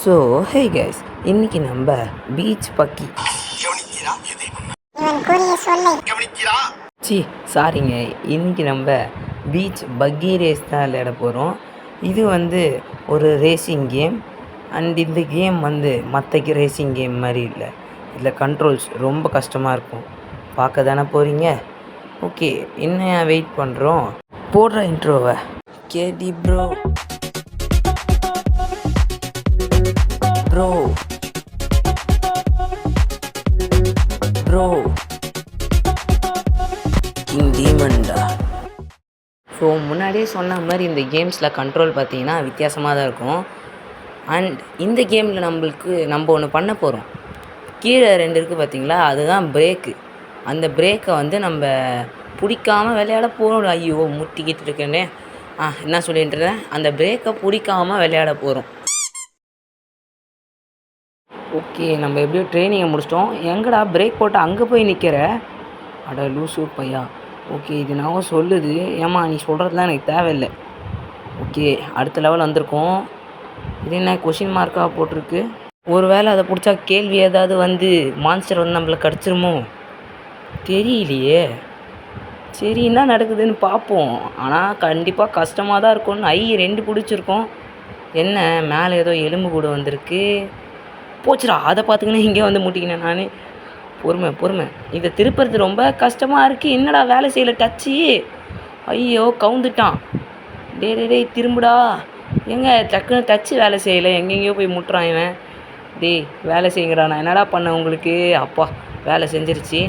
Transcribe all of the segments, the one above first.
So hey guys, இன்னைக்கு நம்ம beach பக்கி சாரிங்க, இன்னைக்கு நம்ம பீச் பக்கி ரேஸ் தான் விளையாட போகிறோம். இது ஒரு ரேசிங் கேம். அண்ட் இந்த கேம் மற்ற ரேசிங் கேம் மாதிரி இல்லை. இதில் கண்ட்ரோல்ஸ் ரொம்ப கஷ்டமாக இருக்கும். பார்க்க தானே போகிறீங்க? ஓகே, என்ன வெயிட் பண்ணுறோம்? போடுற இன்ட்ரோவை கேடி ப்ரோ. ப்ரோ கிங் டீமன்டா. ஸோ முன்னாடியே சொன்ன மாதிரி இந்த கேம்ஸில் கண்ட்ரோல் பார்த்தீங்கன்னா வித்தியாசமாக தான் இருக்கும். அண்ட் இந்த கேமில் நம்ம ஒன்று பண்ண போகிறோம். கீழே 2 இருக்குது பார்த்தீங்களா, அதுதான் பிரேக்கு. அந்த பிரேக்கை நம்ம பிடிக்காமல் விளையாட போகிறோம். ஐயோ முட்டிக்கிட்டு இருக்கேனே, என்ன சொல்லிட்டு இருந்தேன், அந்த பிரேக்கை பிடிக்காமல் விளையாட போகிறோம். ஓகே, நம்ம எப்படியோ ட்ரைனிங்கை முடிச்சிட்டோம். எங்கடா பிரேக் போட்டு அங்கே போய் நிற்கிற? அட லூசு பையா. ஓகே, இது நான் சொல்லுது, ஏம்மா நீ சொல்கிறதுலாம் எனக்கு தேவையில்லை. ஓகே, அடுத்த லெவல் வந்திருக்கோம். இது என்ன கொஷின் மார்க்காக போட்டிருக்கு? ஒரு வேளை அதை பிடிச்சா கேள்வி ஏதாவது மான்ஸ்டர் நம்மளை கடிச்சிருமோ தெரியலையே. சரி, என்ன நடக்குதுன்னு பார்ப்போம். ஆனால் கண்டிப்பாக கஷ்டமாக தான் இருக்கும்னு 2 பிடிச்சிருக்கோம். என்ன மேலே ஏதோ எலும்பு கூட வந்திருக்கு. போச்சுடா, அதை பார்த்துக்கினே இங்கே முட்டிக்கினேன் நான். பொறுமை. இதை திருப்புறது ரொம்ப கஷ்டமாக இருக்குது. என்னடா வேலை செய்யலை டச்சு. ஐயோ கவுந்துட்டான். டே திரும்புடா. எங்கே டக்குன்னு டச்சு வேலை செய்யலை, எங்கெங்கேயோ போய் முட்டுறான் இவன். வேலை செய்யுங்கடா. நான் என்னடா பண்ணேன் உங்களுக்கு? அப்பா வேலை செஞ்சிருச்சு.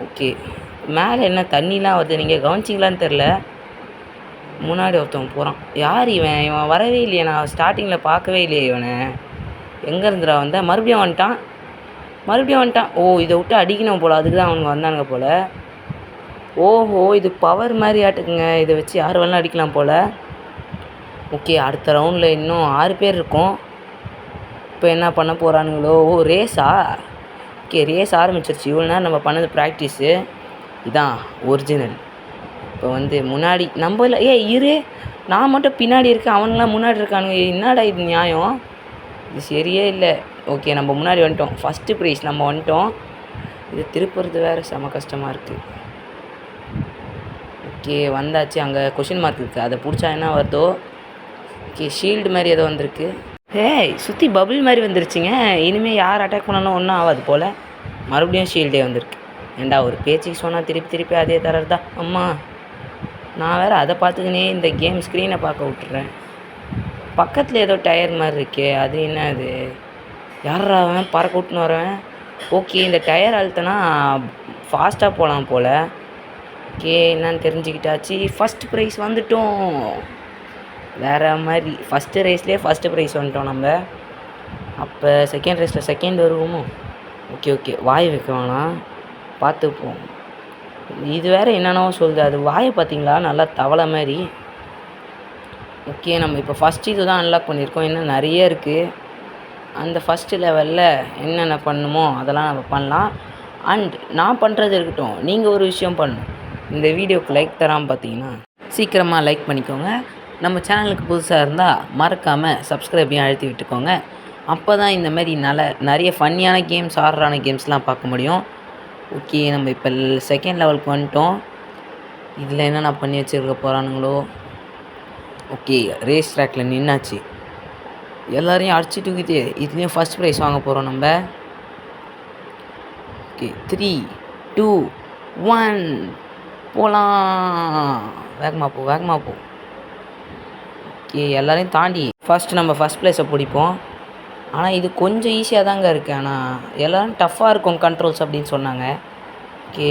ஓகே, மேலே என்ன தண்ணிலாம் வருது, நீங்கள் கவனிச்சிங்களான்னு தெரில. முன்னாடி ஒருத்தவங்க போகிறான். யார் இவன் வரவே இல்லையே, நான் ஸ்டார்டிங்கில் பார்க்கவே இல்லையே இவனை. எங்கே இருந்துடா வந்தேன்? மறுபடியும் வந்துட்டான். ஓ, இதை விட்டு அடிக்கணும் போல், அதுக்கு தான் அவனுங்க வந்தானுங்க போல். ஓஹோ, இது பவர் மாதிரி ஆட்டுக்குங்க. இதை வச்சு யார் வேணாலும் அடிக்கலாம் போல். ஓகே, அடுத்த ரவுண்டில் இன்னும் 6 பேர் இருக்கோம். இப்போ என்ன பண்ண போகிறானுங்களோ? ஓ, ரேஸா? ஓகே, ரேஸ் ஆரம்பிச்சிருச்சு. இவ்வளோ நேரம் நம்ம பண்ணது ப்ராக்டிஸு. இதான் ஒரிஜினல். இப்போ முன்னாடி நம்ம இல்லை. இரு, நான் மட்டும் பின்னாடி இருக்கேன், அவனுங்களாம் முன்னாடி இருக்கானுங்க. என்னடா இது நியாயம்? இது சரியே இல்லை. ஓகே, நம்ம முன்னாடி வந்துட்டோம். ஃபஸ்ட்டு ப்ரைஸ் நம்ம வந்துட்டோம். இது திருப்புறது வேறு செம கஷ்டமாக இருக்குது. ஓகே, வந்தாச்சு. அங்கே கொஷின் மார்க் இருக்குது, அதை பிடிச்சா என்ன வருதோ. ஓகே, ஷீல்டு மாதிரி ஏதோ வந்திருக்கு. சுற்றி பபுள் மாதிரி வந்துருச்சுங்க. இனிமேல் யார் அட்டாக் பண்ணாலும் ஒன்றும் ஆகாது போல். மறுபடியும் ஷீல்டே வந்திருக்கு. ஏண்டா ஒரு பேச்சுக்கு சொன்னால் திருப்பி அதே தரதா? அம்மா, நான் வேறு அதை பார்த்துக்கினே இந்த கேம் ஸ்க்ரீனை பார்க்க விட்டுறேன். பக்கத்தில் ஏதோ டயர் மாதிரி இருக்கே, அது என்ன? அது யாரா அவன் பறக்க விட்டுன்னு வரேன்? ஓகே, இந்த டயர் அழுத்தனா ஃபாஸ்ட்டாக போகலாம் போல். ஓகே, என்னன்னு தெரிஞ்சுக்கிட்டாச்சு. ஃபஸ்ட் ப்ரைஸ் வந்துட்டோம். வேறு மாதிரி ஃபஸ்ட்டு ரேஸ்லேயே ஃபஸ்ட்டு ப்ரைஸ் வந்துட்டோம் நம்ம. அப்போ செகண்ட் ரேஸில் செகண்ட் வருவோமோ? ஓகே, வாய் வைக்க வேணாம், பார்த்துப்போம். இது வேறு என்னென்னவோ சொல்லுது, அது வாயை பார்த்தீங்களா, நல்லா தவளை மாதிரி. ஓகே, நம்ம இப்போ ஃபஸ்ட் இது தான் அன்லாக் பண்ணியிருக்கோம். இன்னும் நிறைய இருக்குது. அந்த ஃபஸ்ட்டு லெவலில் என்னென்ன பண்ணணுமோ அதெல்லாம் நம்ம பண்ணலாம். அண்ட் நான் பண்ணுறது இருக்கட்டும், நீங்கள் ஒரு விஷயம் பண்ணணும். இந்த வீடியோவுக்கு லைக் தராமல் பார்த்தீங்கன்னா சீக்கிரமாக லைக் பண்ணிக்கோங்க. நம்ம சேனலுக்கு புதுசாக இருந்தால் மறக்காமல் சப்ஸ்கிரைபையும் அழுத்தி விட்டுக்கோங்க. அப்போ தான் இந்த மாதிரி நிறைய ஃபன்னியான கேம்ஸ், ஆடுறான கேம்ஸ்லாம் பார்க்க முடியும். ஓகே, நம்ம இப்போ செகண்ட் லெவலுக்கு வந்துட்டோம். இதில் என்னென்ன பண்ணி வச்சுருக்க போகிறானுங்களோ. Okay, race ட்ராக்கில் நின்னாச்சு. எல்லோரையும் அடிச்சு தூக்கிட்டு இதுலேயும் ஃபஸ்ட் ப்ரைஸ் வாங்க போகிறோம் நம்ம. ஓகே, 3, 2, 1 போகலாம். வேகமாக போ. ஓகே, எல்லோரையும் தாண்டி நம்ம ஃபஸ்ட் ப்ளேஸை பிடிப்போம். ஆனால் இது கொஞ்சம் ஈஸியாக தாங்க இருக்குது. ஆனால் எல்லோரும் டஃப்பாக இருக்கும் கண்ட்ரோல்ஸ் அப்படின்னு சொன்னாங்க. ஓகே,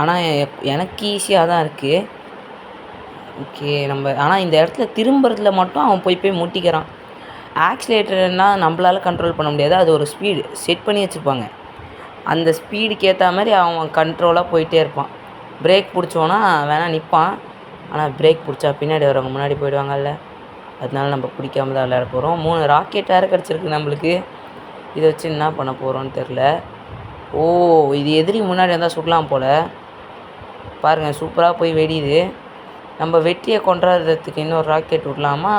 ஆனால் எனக்கு ஈஸியாக தான் இருக்குது. ஓகே, ஆனால் இந்த இடத்துல திரும்புறதுல மட்டும் அவன் போய் முட்டிக்கிறான். ஆக்சிலேட்டர்னால் நம்மளால் கண்ட்ரோல் பண்ண முடியாது. அது ஒரு ஸ்பீடு செட் பண்ணி வச்சுருப்பாங்க. அந்த ஸ்பீடுக்கு ஏற்ற மாதிரி அவன் கண்ட்ரோலாக போயிட்டே இருப்பான். பிரேக் பிடிச்சோன்னா வேணால் நிற்பான். ஆனால் பிரேக் பிடிச்சா பின்னாடி வரவங்க முன்னாடி போயிடுவாங்கல்ல, அதனால நம்ம பிடிக்காம தான் விளையாட போகிறோம். 3 ராக்கெட் வேறு கிடச்சிருக்கு நம்மளுக்கு. இதை வச்சு என்ன பண்ண போகிறோன்னு தெரில. ஓ, இது எதிரி முன்னாடி வந்தால் சுடலாம் போல். பாருங்கள், சூப்பராக போய் வெடியுது. நம்ம வெற்றியை கொண்டாடுறதுக்கு இன்னொரு ராக்கெட் விடலாமா?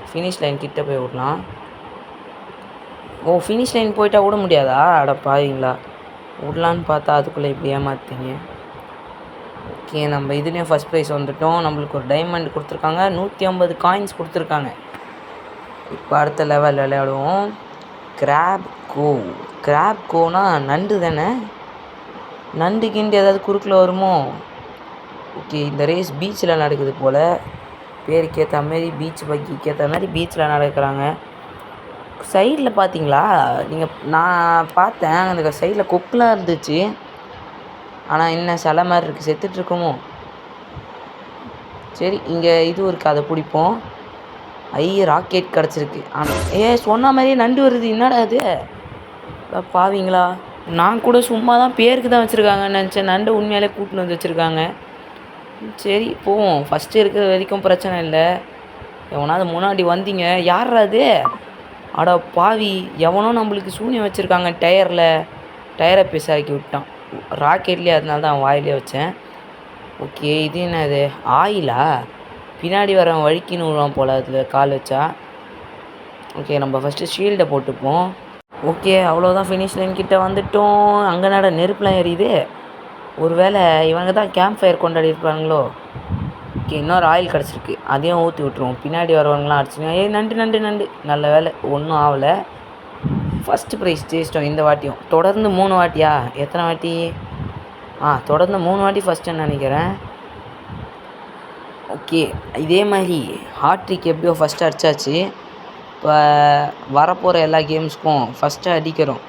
ஃபினிஷ் லைன் கிட்டே போய் விடலாம். ஓ ஃபினிஷ் லைன் போயிட்டா விட முடியாதா? அட பாவீங்களா, விடலான்னு பார்த்தா அதுக்குள்ளே இப்படி ஏமாத்தீங்க. ஓகே, நம்ம இதுலேயும் ஃபஸ்ட் ப்ரைஸ் வந்துவிட்டோம். நம்மளுக்கு ஒரு டைமண்ட் கொடுத்துருக்காங்க, 150 காயின்ஸ் கொடுத்துருக்காங்க. இப்போ அடுத்த லெவல் விளையாடுவோம். கிராப் கோனா நண்டு தானே? நண்டு கிண்டு ஏதாவது குறுக்கில் வருமோ? ஓகே, இந்த ரேஸ் பீச்சில் நடக்குது போல். பேருக்கு ஏற்ற மாதிரி பீச் பக்கிக்கு ஏற்ற மாதிரி பீச்சில் நடக்கிறாங்க. சைடில் பார்த்தீங்களா நீங்கள்? நான் பார்த்தேன், அந்த சைடில் கொக்குலாம் இருந்துச்சு. ஆனால் என்ன சிலை மாதிரி இருக்குது, செத்துட்ருக்குமோ? சரி, இங்கே இதுவும் இருக்குது, அதை பிடிப்போம். ராக்கெட் கிடச்சிருக்கு. ஆனால் சொன்ன மாதிரியே நண்டு வருது. என்னடா அது? பாவீங்களா, நான் கூட சும்மா தான் பேருக்கு தான் வச்சுருக்காங்கன்னு நினச்சேன். நண்டு உண்மையாலே கூட்டின்னு வந்து வச்சுருக்காங்க. சரி போவோம், ஃபஸ்ட்டு இருக்கிற வரைக்கும் பிரச்சனை இல்லை. எவனாவது முன்னாடி வந்தீங்க. யாரா அது? அட பாவி, எவனோ நம்மளுக்கு சூனியம் வச்சுருக்காங்க. டயரை பெருசாக்கி விட்டான் ராக்கெட்லேயே. அதனால தான் வாயிலே வச்சேன். ஓகே, இது என்னது? ஆயிலா? பின்னாடி வரவன் வழுக்கின்னு விடுவான் போல் அதில் கால் வச்சா. ஓகே, நம்ம ஃபஸ்ட்டு ஷீல்டை போட்டுப்போம். ஓகே, அவ்வளோதான், ஃபினிஷ் லைன் கிட்டே வந்துவிட்டோம். அங்கே நெருப்புலாம் எரியுது. ஒரு வேளை இவங்க தான் கேம்ப் ஃபயர் கொண்டாடி இருப்பாங்களோ? ஓகே, இன்னொரு ஆயில் கிடச்சிருக்கு, அதையும் ஊற்றி விட்ருவோம். பின்னாடி வரவங்களாம் அடிச்சுங்க. நண்டு. நல்ல வேலை, ஒன்றும் ஆகலை. ஃபஸ்ட்டு ப்ரைஸ் ஜெயிச்சிட்டோம் இந்த வாட்டியும். தொடர்ந்து 3 வாட்டியா? எத்தனை வாட்டி? தொடர்ந்து 3 வாட்டி ஃபஸ்ட்டுன்னு நினைக்கிறேன். ஓகே, இதே மாதிரி ஹாட்ரிக் எப்படியோ ஃபஸ்ட்டு அடித்தாச்சு. இப்போ வரப்போகிற எல்லா கேம்ஸ்க்கும் ஃபஸ்ட்டு அடிக்கிறோம்.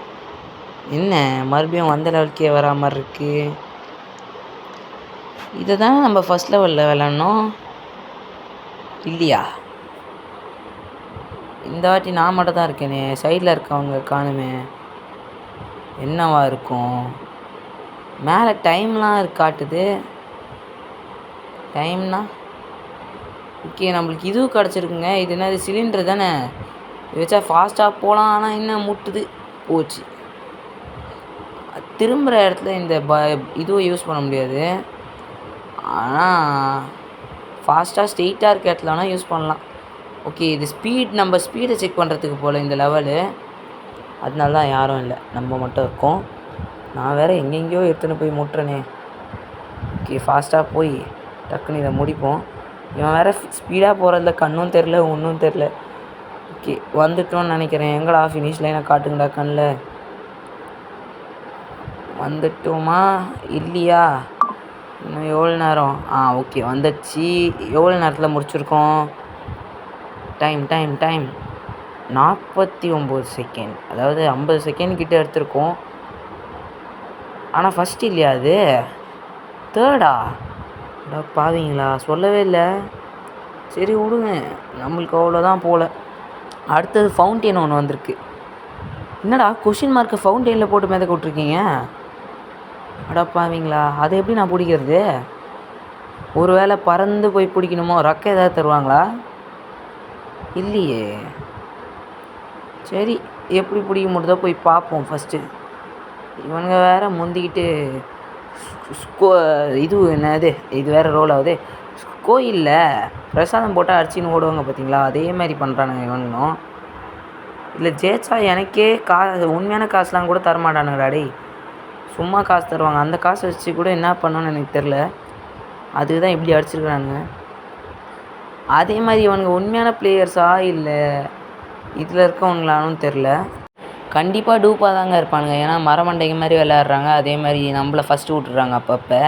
என்ன மறுபடியும் வந்த லெவலுக்கே வரா மாதிரி இருக்குது? இதை தானே நம்ம ஃபஸ்ட் லெவலில் விளாட்னோம் இல்லையா? இந்த வாட்டி நான் மட்டும் தான் இருக்கேனே, சைடில் இருக்கவங்க காணுமே. என்னவா இருக்கும்? மேலே டைம்லாம் காட்டுது. டைம்னா ஓகே, நம்மளுக்கு இதுவும் கிடச்சிருக்குங்க. இது என்னது? சிலிண்டர் தானே? இது வச்சா ஃபாஸ்ட்டாக போகலாம். ஆனால் என்ன முட்டுது, போச்சு. திரும்புகிற இடத்துல இந்த இதுவும் யூஸ் பண்ண முடியாது. ஆனால் ஃபாஸ்ட்டாக ஸ்ட்ரெயிட்டாக இருக்க இடத்துலனா யூஸ் பண்ணலாம். ஓகே, இது நம்ம ஸ்பீடை செக் பண்ணுறதுக்கு போல் இந்த லெவலு. அதனால தான் யாரும் இல்லை, நம்ம மட்டும் இருக்கோம். நான் வேறு எங்கெங்கேயோ எடுத்துன்னு போய் முட்டுறேனே. ஓகே, ஃபாஸ்ட்டாக போய் டக்குன்னு இதை முடிப்போம். இவன் வேறு ஸ்பீடாக போகிறதுல கண்ணும் தெரில, ஒன்றும் தெரில. ஓகே, வந்துட்டோன்னு நினைக்கிறேன். எங்கடா ஃபினிஷ் லைனை காட்டுங்கடா கண்ணில். வந்துட்டோமா இல்லையா? இன்னும் எவ்வளோ நேரம்? ஓகே, வந்துடுச்சு. எவ்வளோ நேரத்தில் முடிச்சிருக்கோம்? டைம் 49 செகண்ட், அதாவது 50 செகண்ட் கிட்டே எடுத்திருக்கோம். ஆனால் ஃபஸ்ட்டு இல்லையா அது? தேர்டா? பாவீங்களா, சொல்லவே இல்லை. சரி விடுங்க, நம்மளுக்கு அவ்வளோதான் போல். அடுத்தது ஃபவுண்டெயின் ஒன்று வந்திருக்கு. என்னடா கொஷின் மார்க்கை ஃபவுண்டெயினில் போட்டு மிதக்க விட்ருக்கீங்க? பாவீங்களா, அதை எப்படி நான் பிடிக்கிறது? ஒரு வேளை பறந்து போய் பிடிக்கணுமோ? ரெக்கை ஏதாவது தருவாங்களா? இல்லையே. சரி, எப்படி பிடிக்க முடியுதோ போய் பார்ப்போம் ஃபஸ்ட்டு. இவனுங்க வேறு முந்திக்கிட்டு இது என்னது, இது வேறு ரோல் ஆகுது. கோயிலில் பிரசாதம் போட்டால் அடிச்சின்னு ஓடுவாங்க பார்த்தீங்களா? அதே மாதிரி பண்ணுறானுங்க இவனுங்களும். இல்லை ஜெயிச்சா எனக்கே உண்மையான காசுலாம் கூட தரமாட்டானுங்கடா டேய். சும்மா காசு தருவாங்க. அந்த காசை வச்சு கூட என்ன பண்ணணும்னு எனக்கு தெரில. அதுதான் இப்படி அடிச்சிருக்கிறானுங்க. அதே மாதிரி இவனுங்க உண்மையான பிளேயர்ஸா இல்லை இதில் இருக்கவங்களானும் தெரில. கண்டிப்பாக டூப்பாக தாங்க இருப்பானுங்க. ஏன்னா மரமண்டைங்க மாதிரி விளையாடுறாங்க. அதே மாதிரி நம்மளை ஃபஸ்ட்டு விட்டுறாங்க அப்பப்போ.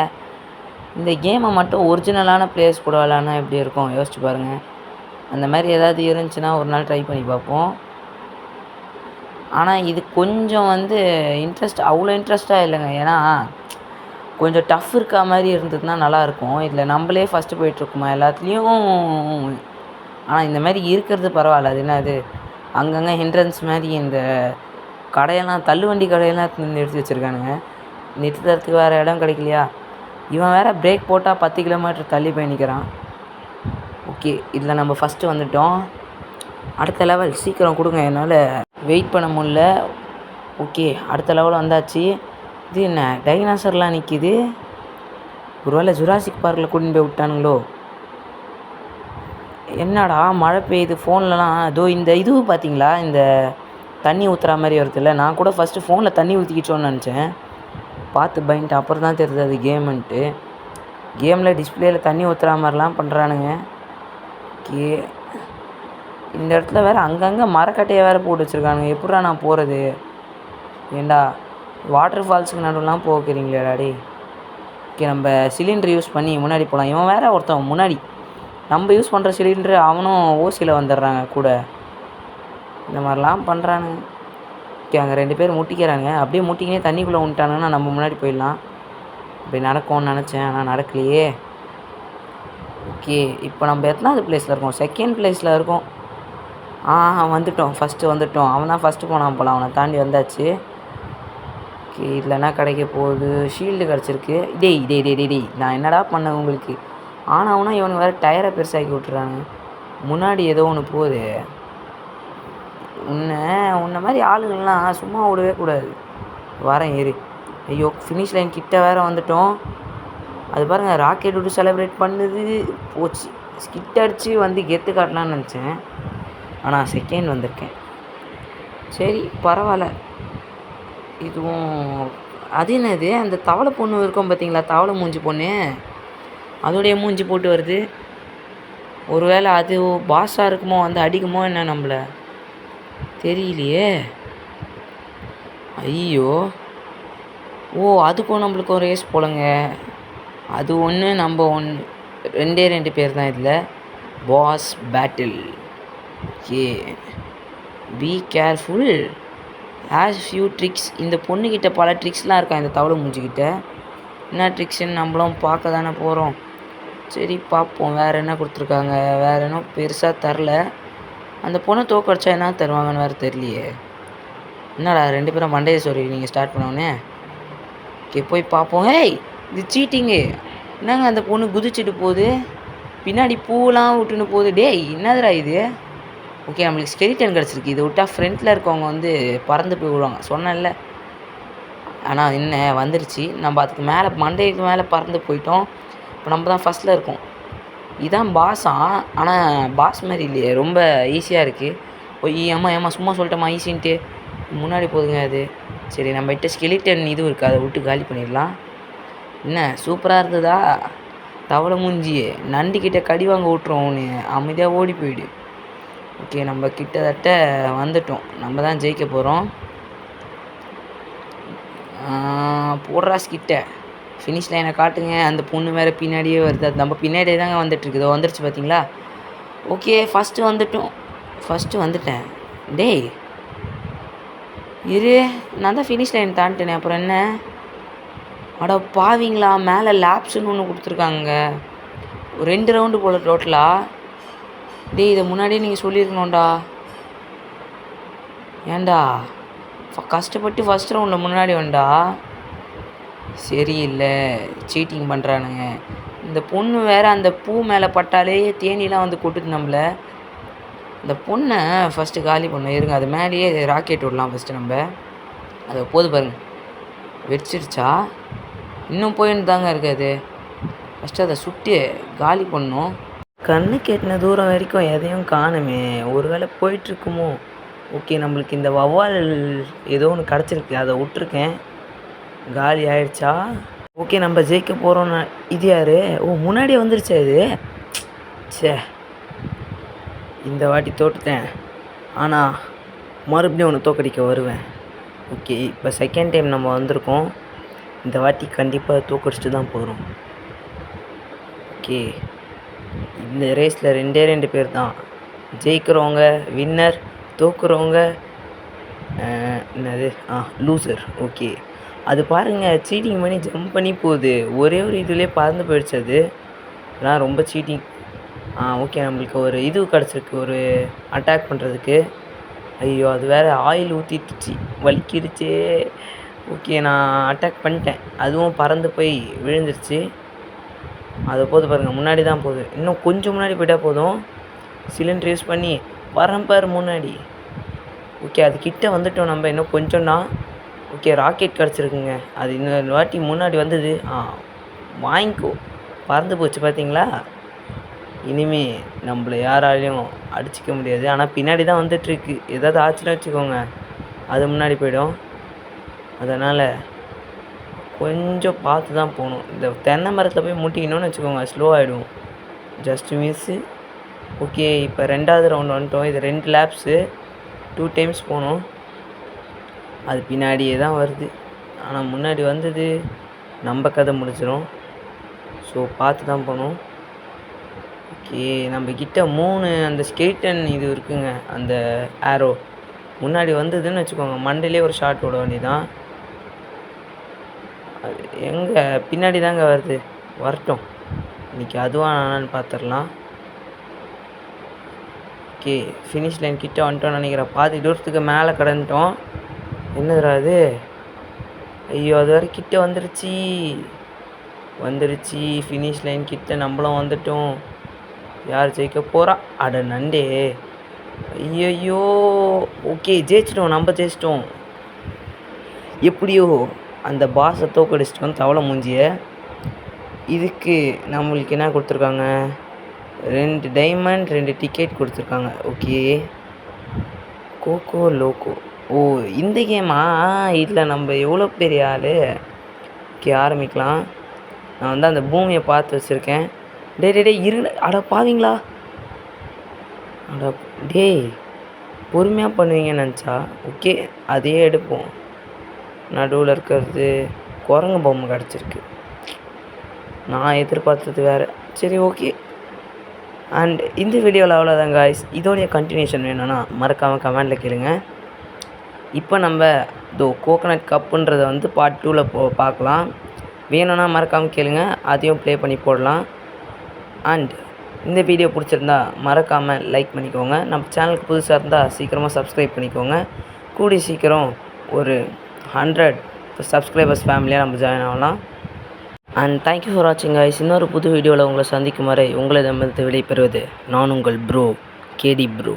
இந்த கேமை மட்டும் ஒரிஜினலான பிளேயர்ஸ் கூட விளையாடினா எப்படி இருக்கும் யோசிச்சு பாருங்கள். அந்த மாதிரி ஏதாவது இருந்துச்சுன்னா ஒரு நாள் ட்ரை பண்ணி பார்ப்போம். ஆனால் இது கொஞ்சம் அவ்வளோ இன்ட்ரெஸ்ட்டாக இல்லைங்க. ஏன்னா கொஞ்சம் டஃப் இருக்கா மாதிரி இருந்ததுன்னா நல்லாயிருக்கும். இதில் நம்மளே ஃபஸ்ட்டு போயிட்டுருக்குமா எல்லாத்துலேயும். ஆனால் இந்த மாதிரி இருக்கிறது பரவாயில்ல. அது என்னது, அங்கங்கே ஹிண்ட்ரன்ஸ் மாதிரி இந்த கடையெல்லாம், தள்ளுவண்டி கடையெல்லாம் நிறுத்தி வச்சுருக்கானுங்க. நிறுத்துறதுக்கு வேறு இடம் கிடைக்கலையா? இவன் வேறு பிரேக் போட்டால் 10 கிலோமீட்டர் தள்ளி போய் நிற்கிறான். ஓகே, இதில் நம்ம ஃபஸ்ட்டு வந்துவிட்டோம். அடுத்த லெவல் சீக்கிரம் கொடுங்க, என்னால் வெயிட் பண்ண முடில. ஓகே, அடுத்த லெவல் வந்தாச்சு. இது என்ன டைனாசர்லாம் நிற்கிது? ஒரு வேளை ஜுராசிக் பார்க்கில் கூட்டின்னு போய் விட்டானுங்களோ? என்னடா மழை பெய்யுது ஃபோன்லலாம். அதோ இந்த இதுவும் பார்த்தீங்களா, இந்த தண்ணி ஊற்றுற மாதிரி வருதுல்ல. நான் கூட ஃபஸ்ட்டு ஃபோனில் தண்ணி ஊற்றிக்கிச்சோன்னு நினச்சேன். பார்த்து பயந்துட்டு அப்புறம் தான் தெரியுது அது கேமுன்ட்டு. கேமில் டிஸ்பிளேயில் தண்ணி ஊற்றுற மாதிரிலாம் பண்ணுறானுங்க. ஓகே, இந்த இடத்துல வேறு அங்கங்கே மரக்கட்டையை வேறு போட்டு வச்சுருக்கானுங்க. எப்பட்றா நான் போகிறது? ஏண்டா வாட்டர் ஃபால்ஸுக்கு நடுவுலாம் போகிறீங்களே டாடி. ஓகே, நம்ம சிலிண்டர் யூஸ் பண்ணி முன்னாடி போகலாம். இவன் வேறு ஒருத்தன் முன்னாடி நம்ம யூஸ் பண்ணுற சிலிண்டரு அவனும் ஓசியில் வந்துடுறாங்க கூட. இந்த மாதிரிலாம் பண்ணுறானுங்க. ஓகே, அங்கே 2 பேர் முட்டிக்கிறாங்க. அப்படியே முட்டிக்கினே தண்ணிக்குள்ளே விட்டானுங்கன்னா நம்ம முன்னாடி போயிடலாம். இப்படி நடக்கும்னு நினச்சேன், ஆனால் நடக்கலையே. ஓகே, இப்போ நம்ம எத்தனாவது ப்ளேஸில் இருக்கோம்? 2nd ப்ளேஸில் இருக்கோம். வந்துவிட்டோம். ஃபஸ்ட்டு வந்துவிட்டோம். அவன் தான் ஃபஸ்ட்டு போனான் போல. அவனை தாண்டி வந்தாச்சு. ஓகே, இதில் என்ன கிடைக்க போகுது? ஷீல்டு கிடச்சிருக்கு. டேய் நான் என்னடா பண்ணேன் உங்களுக்கு? ஆனாவுனா இவனுக்கு வேறு டயரை பெருசாக்கி விட்டுறாங்க. முன்னாடி ஏதோ ஒன்று போகுது. உன்னை மாதிரி ஆளுங்கள்லாம் சும்மா விடவே கூடாது. வரேன் ஏறு. ஐயோ, ஃபினிஷ் லைன் கிட்ட வேறு வந்துவிட்டோம். அது பாருங்கள், ராக்கெட் விட்டு செலிப்ரேட் பண்ணுது. போச்சு, ஸ்கிட் அடித்து வந்து கெத்து காட்டலான்னு நினச்சேன். ஆனால் 2nd வந்திருக்கேன். சரி, பரவாயில்ல. இதுவும் அது என்னது, அந்த தவளை பொண்ணு இருக்கும் பார்த்தீங்களா? தவளை மூஞ்சி பொண்ணு, அதோடைய மூஞ்சி போட்டு வருது. ஒருவேளை அது பாஸாக இருக்குமோ, வந்து அடிக்குமோ என்ன நம்மளை? தெரியலையே. ஐயோ, அதுக்கும் நம்மளுக்கும் ரேஸ் போலங்க. அது ஒன்று, நம்ம ஒன்று, 2 பேர் தான் இதில். Boss battle. Okay, be careful, has few tricks. இந்த பொண்ணுக்கிட்ட பல ட்ரிக்ஸ்லாம் இருக்கா, இந்த தவளை மூஞ்சிக்கிட்ட. என்ன ட்ரிக்ஸ்ன்னு நம்மளும் பார்க்க தானே போகிறோம். சரி, பார்ப்போம். வேறு என்ன கொடுத்துருக்காங்க? வேறு என்ன பெருசாக தரல. அந்த பொண்ணை தோக்கடிச்சா என்ன தருவாங்கன்னு வேறு தெரியலையே. என்னடா 2 பேரும் மண்டையை சொல்லி நீங்கள் ஸ்டார்ட் பண்ணோன்னே. ஓகே, போய் பார்ப்போம். ஹேய், இது சீட்டிங்கு. என்னங்க அந்த பொண்ணு குதிச்சுட்டு போகுது, பின்னாடி பூவெலாம் விட்டுன்னு போகுது. டேய், என்னதுடா இது? ஓகே, நம்மளுக்கு ஸ்கெலிட்டன் கிடச்சிருக்கு. இதை விட்டால் ஃப்ரண்ட்டில் இருக்கவங்க வந்து பறந்து போய் விடுவாங்க, சொன்னேன்ல. ஆனால் என்ன வந்துருச்சு. நம்ம அதுக்கு மேலே மண்டைக்கு மேலே பறந்து போயிட்டோம். இப்போ நம்ம தான் ஃபஸ்ட்டில் இருக்கோம். இதுதான் பாஸா? ஆனால் பாஸ் மாதிரி இல்லையே, ரொம்ப ஈஸியாக இருக்குது. ஓய், ஏம்மா சும்மா சொல்லிட்டோம்மா ஈஸின்ட்டு. முன்னாடி போதுங்க அது. சரி, நம்மகிட்ட ஸ்கெலிட்டன் இதுவும் இருக்குது, அதை விட்டு காலி பண்ணிடலாம். என்ன சூப்பராக இருந்ததா? தவளை மூஞ்சி நண்டுக்கிட்ட கடி வாங்க விட்ருவோம். ஒன்று அமைதியாக ஓடி போயிடு. ஓகே, நம்ம கிட்டத்தட்ட வந்துட்டோம். நம்ம தான் ஜெயிக்க போகிறோம். போடுறா ஸ்கிட்ட. ஃபினிஷ் லைனை காட்டுங்க. அந்த பொண்ணு வேறு பின்னாடியே வருது. அது நம்ம பின்னாடியே தாங்க வந்துட்டுருக்குது. வந்துடுச்சு பார்த்தீங்களா? ஓகே, ஃபஸ்ட்டு வந்துட்டேன். டேய் இரு, நான் தான் ஃபினிஷ் லைன் தாண்டிட்டேனே, அப்புறம் என்ன? அட பாவீங்களா, மேலே லேப்ஸுன்னு ஒன்று கொடுத்துருக்காங்க. 2 ரவுண்டு போல் டோட்டலாக. டேய், இதை முன்னாடியே நீங்கள் சொல்லியிருக்கணும்டா. ஏண்டா கஷ்டப்பட்டு ஃபஸ்ட் ரவுண்டில் முன்னாடி வந்தா சரியில்லை, சீட்டிங் பண்ணுறானுங்க. இந்த பொண்ணு வேறு அந்த பூ மேலே பட்டாலே தேனிலாம் வந்து கொட்டுது நம்மளை. இந்த பொண்ணை ஃபஸ்ட்டு காலி பண்ண இருங்க. அது மேலேயே ராக்கெட் விடலாம் ஃபஸ்ட்டு நம்ம. அதை போது பாருங்கள், வெடிச்சிருச்சா? இன்னும் போயின்னு தாங்க இருக்காது. ஃபஸ்ட்டு அதை சுட்டு காலி பண்ணணும். கண்ணு கெட்டின தூரம் வரைக்கும் எதையும் காணுமே, ஒரு வேளை போயிட்டுருக்குமோ. ஓகே, நம்மளுக்கு இந்த வவ்வால் ஏதோ ஒன்று கிடச்சிருக்கு, அதை விட்ருக்கேன். காலி ஆயிடுச்சா? ஓகே, நம்ம ஜெயிக்க போகிறோன்னு. இது யார்? முன்னாடியே வந்துருச்சா இது? சே, இந்த வாட்டி தோட்டுட்டேன். ஆனால் மறுபடியும் ஒன்று தோக்கடிக்க வருவேன். ஓகே, இப்போ 2nd டைம் நம்ம வந்திருக்கோம். இந்த வாட்டி கண்டிப்பாக தோக்கடிச்சிட்டு தான் போகிறோம். ஓகே, இந்த ரேஸில் 2 பேர் தான் ஜெயிக்கிறவங்க வின்னர், தோக்குறவங்க என்னது லூசர். ஓகே, அது பாருங்கள், சீட்டிங் பண்ணி ஜம்ப் பண்ணி போகுது. ஒரே ஒரு இதுலேயே பறந்து போயிடுச்சு. அது அதெல்லாம் ரொம்ப சீட்டிங். ஓகே, நம்மளுக்கு ஒரு இது கிடச்சிருக்கு, ஒரு அட்டாக் பண்ணுறதுக்கு. ஐயோ, அது வேறு ஆயில் ஊற்றிடுச்சு, வலிக்கிடுச்சே. ஓகே, நான் அட்டாக் பண்ணிட்டேன். அதுவும் பறந்து போய் விழுந்துருச்சு. அது போது பாருங்கள், முன்னாடி தான் போகுது. இன்னும் கொஞ்சம் முன்னாடி போயிட்டால் போதும். சிலிண்டர் யூஸ் பண்ணி பரம்பர் முன்னாடி. ஓகே, அது கிட்ட வந்துட்டோம் நம்ம. இன்னும் கொஞ்சம் தான். ஓகே, ராக்கெட் கிடச்சிருக்குங்க. அது இன்னொரு வாட்டி முன்னாடி வந்தது. வாங்கிக்கோ. பறந்து போச்சு பார்த்தீங்களா? இனிமே நம்மளை யாராலையும் அடிச்சிக்க முடியாது. ஆனால் பின்னாடி தான் வந்துட்டுருக்கு. ஏதாவது ஆச்சுன்னு வச்சுக்கோங்க, அது முன்னாடி போயிடும். அதனால் கொஞ்சம் பார்த்து தான் போகணும். இந்த தென்னை மரத்தில் போய் முட்டிக்கணும்னு வச்சுக்கோங்க, ஸ்லோ ஆகிடும். Just miss. ஓகே, இப்போ 2வது ரவுண்ட் வந்துட்டோம். இது 2 லேப்ஸு, 2 டைம்ஸ் போகணும். அது பின்னாடியே தான் வருது. ஆனால் முன்னாடி வந்தது நம்ம கதை முடிச்சிடும். ஸோ பார்த்து தான் போகணும். ஓகே, நம்மக்கிட்ட 3 அந்த ஸ்கெலிட்டன் இது இருக்குங்க. அந்த ஆரோ முன்னாடி வந்ததுன்னு வச்சுக்கோங்க, மண்டையிலே ஒரு ஷாட் விட வேண்டியதான். அது எங்கே பின்னாடி தாங்க வருது. வரட்டும், இன்றைக்கி அதுவாக நானான்னு பார்த்துடலாம். ஓகே, ஃபினிஷ் லைன் கிட்டே வந்துட்டோம்னு நினைக்கிறேன். பாதி தூரத்துக்கு மேலே கடந்துட்டோம். என்னதுடா அது? ஐயோ, அது வரை கிட்டே வந்துருச்சு. ஃபினிஷ் லைன் கிட்ட நம்மளும் வந்துட்டோம். யார் ஜெயிக்க போகிறா? அட நண்டே. ஐயோ, ஓகே ஜெயிச்சிட்டோம். நம்ம ஜெயிச்சிட்டோம். எப்படியோ அந்த பாஸை தோக்கடிச்சிட்டோம், தவளை மூஞ்சியை. இதுக்கு நம்மளுக்கு என்ன கொடுத்துருக்காங்க? 2 டைமண்ட், 2 டிக்கெட் கொடுத்துருக்காங்க. ஓகே, கோகோ லோகோ. ஓ, இந்த கேமா? இதில் நம்ம எவ்வளோ பெரிய ஆள். ஓகே, ஆரம்பிக்கலாம். நான் வந்து அந்த பூமியை பார்த்து வச்சுருக்கேன். டே இரு. அட பாவீங்களா? அட டேய், பொறுமையாக பண்ணுவீங்கன்னு நினச்சா. ஓகே, அதே எடுப்போம். நடுவில் இருக்கிறது குரங்கு பொம்மை கிடச்சிருக்கு. நான் எதிர்பார்த்தது வேறு. சரி, ஓகே. அண்ட் இந்த வீடியோவில் அவ்வளோதான் காய்ஸ். இதோடைய கண்டினியூஷன் வேணும்னா மறக்காமல் கமெண்டில் கேளுங்க. இப்போ நம்ம கோகனட் கப்புன்றதை வந்து பார்ட் 2ல் பார்க்கலாம். வேணும்னா மறக்காமல் கேளுங்க, அதையும் ப்ளே பண்ணி போடலாம். அண்ட் இந்த வீடியோ பிடிச்சிருந்தா மறக்காமல் லைக் பண்ணிக்கோங்க. நம்ம சேனலுக்கு புதுசாக இருந்தால் சீக்கிரமாக சப்ஸ்கிரைப் பண்ணிக்கோங்க. கூடி சீக்கிரம் ஒரு 100 சப்ஸ்கிரைபர்ஸ் ஃபேமிலியாக நம்ம ஜாயின் ஆகலாம். அண்ட் தேங்க்யூ ஃபார் வாட்சிங் காய்ஸ். இன்னொரு புது வீடியோவில் உங்களை சந்திக்கும் வரை உங்களிடமிருந்து விடைபெறுவது நான் உங்கள் ப்ரோ கேடி ப்ரோ.